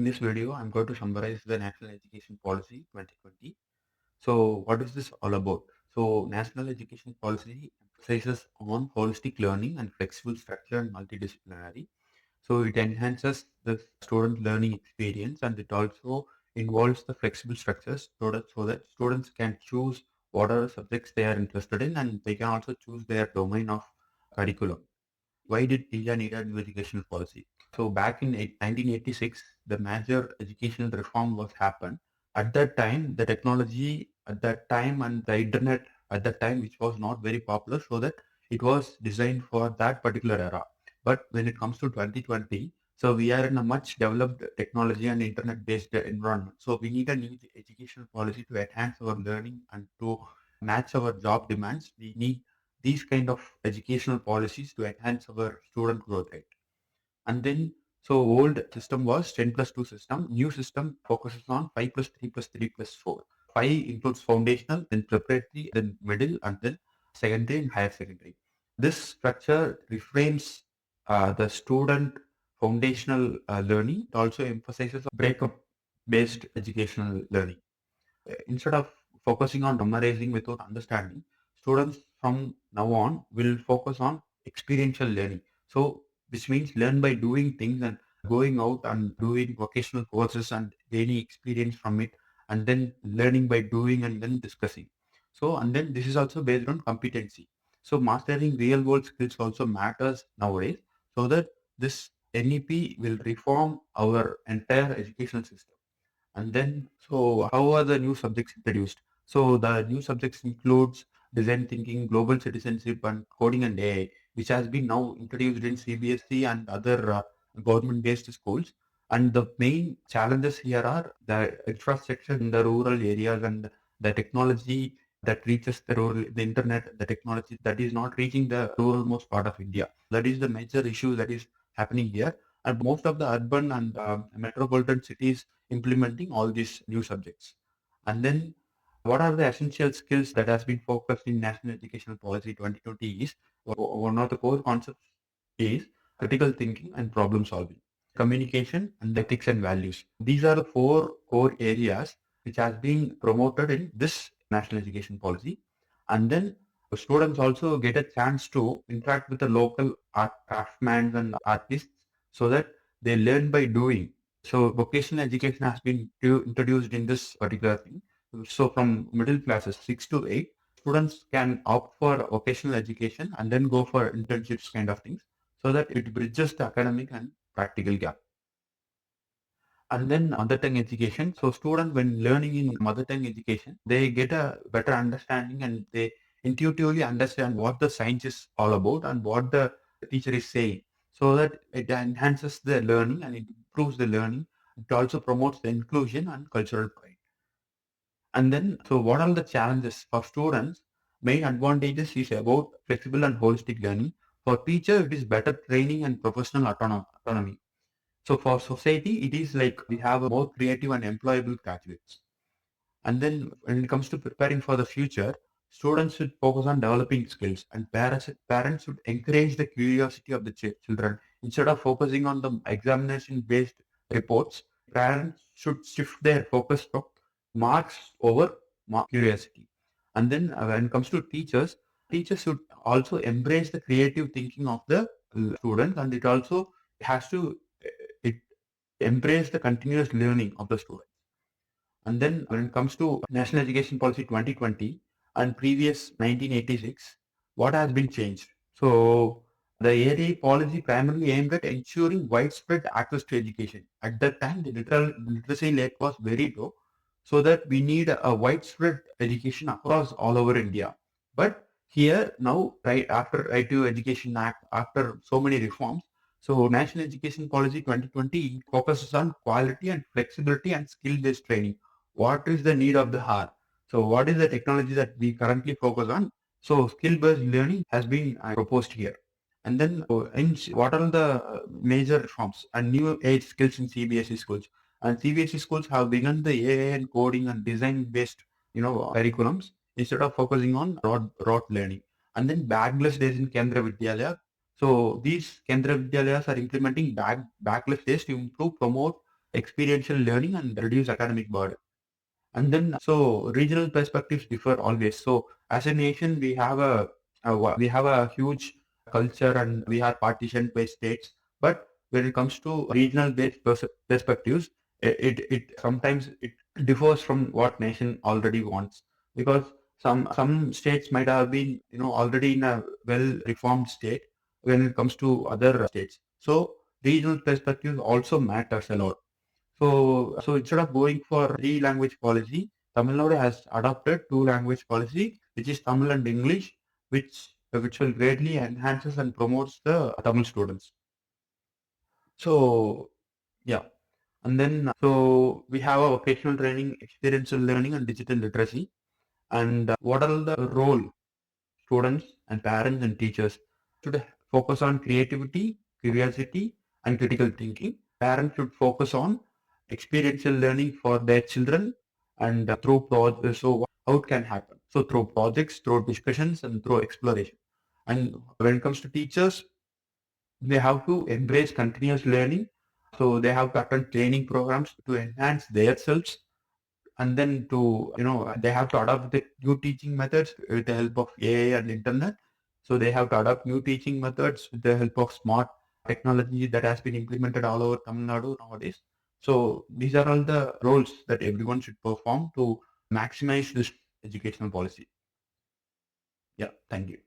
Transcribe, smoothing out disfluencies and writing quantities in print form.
In this video, I'm going to summarize the National Education Policy 2020. So, what is this all about? So, National Education Policy emphasizes on holistic learning and flexible structure and multidisciplinary. So, it enhances the student learning experience and it also involves the flexible structures so that students can choose whatever subjects they are interested in and they can also choose their domain of curriculum. Why did India need a new educational policy? So back in 1986, the major educational reform was happened. At that time, the technology at that time and the internet at that time, which was not very popular, so that it was designed for that particular era. But when it comes to 2020, so we are in a much developed technology and internet-based environment. So we need a new educational policy to enhance our learning and to match our job demands. We need these kind of educational policies to enhance our student growth rate. And then, so old system was 10 plus 2 system. New system focuses on 5 plus 3 plus 3 plus 4. 5 includes foundational, then preparatory, then middle, and then secondary and higher secondary. This structure reframes the student foundational learning. It also emphasizes breakup based educational learning. Instead of focusing on memorizing without understanding, students from now on will focus on experiential learning. So, which means learn by doing things and going out and doing vocational courses and gaining experience from it, and then learning by doing and then discussing. So, and then this is also based on competency. So, mastering real world skills also matters nowadays, so that this NEP will reform our entire educational system. And then, so how are the new subjects introduced? So the new subjects includes design thinking, global citizenship, and coding and AI, which has been now introduced in CBSE and other government-based schools. And the main challenges here are the infrastructure in the rural areas and the technology that reaches the internet, the technology that is not reaching the ruralmost part of India. That is the major issue that is happening here. And most of the urban and metropolitan cities implementing all these new subjects. And then what are the essential skills that has been focused in National Educational Policy 2020 is one of the core concepts is critical thinking and problem solving, communication and ethics and values. These are the four core areas which has been promoted in this National Education Policy. And then students also get a chance to interact with the local art craftsmen and artists so that they learn by doing. So vocational education has been introduced in this particular thing. So from middle classes 6 to 8, students can opt for vocational education and then go for internships kind of things, so that it bridges the academic and practical gap. And then mother tongue education. So students when learning in mother tongue education, they get a better understanding and they intuitively understand what the science is all about and what the teacher is saying, so that it enhances the learning and it improves the learning. It also promotes the inclusion and cultural pride. And then, so what are the challenges for students? Main advantages is about flexible and holistic learning. For teacher, it is better training and professional autonomy. So for society, it is like we have a more creative and employable graduates. And then when it comes to preparing for the future, students should focus on developing skills and parents should encourage the curiosity of the children. Instead of focusing on the examination based reports, parents should shift their focus to marks over curiosity. And then when it comes to teachers, teachers should also embrace the creative thinking of the students, and it also has to it embrace the continuous learning of the student. And then when it comes to National Education Policy 2020 and previous 1986, what has been changed? So the area policy primarily aimed at ensuring widespread access to education. At that time, the literacy rate was very low, so that we need a widespread education across all over India. But here now, right after Right to Education Act, after so many reforms, so National Education Policy 2020 focuses on quality and flexibility and skill-based training. What is the need of the hour? So what is the technology that we currently focus on? So skill-based learning has been proposed here. And then what are the major reforms and new age skills in CBSE schools? And CBSE schools have begun the AI and coding and design-based, curriculums instead of focusing on rote learning. And then backless days in Kendra Vidyalaya. So these Kendra Vidyalayas are implementing backless days to improve, promote experiential learning and reduce academic burden. And then, so regional perspectives differ always. So as a nation, we have a huge culture and we have partition by states. But when it comes to regional based perspectives, it sometimes it differs from what nation already wants, because some states might have been already in a well reformed state when it comes to other states. So regional perspectives also matters a lot. So instead of going for three language policy, Tamil Nadu has adopted two language policy, which is Tamil and English, which will greatly enhances and promotes the Tamil students. So yeah, and then so we have a vocational training, experiential learning, and digital literacy. And what are the role students and parents and teachers should focus on creativity, curiosity, and critical thinking. Parents should focus on experiential learning for their children and through projects. So how it can happen? So through projects, through discussions, and through exploration. And when it comes to teachers, they have to embrace continuous learning. So they have to attend training programs to enhance their selves, and then to they have to adopt the new teaching methods with the help of AI and internet. So they have to adopt new teaching methods with the help of smart technology that has been implemented all over Tamil Nadu nowadays. So these are all the roles that everyone should perform to maximize this educational policy. Yeah, thank you.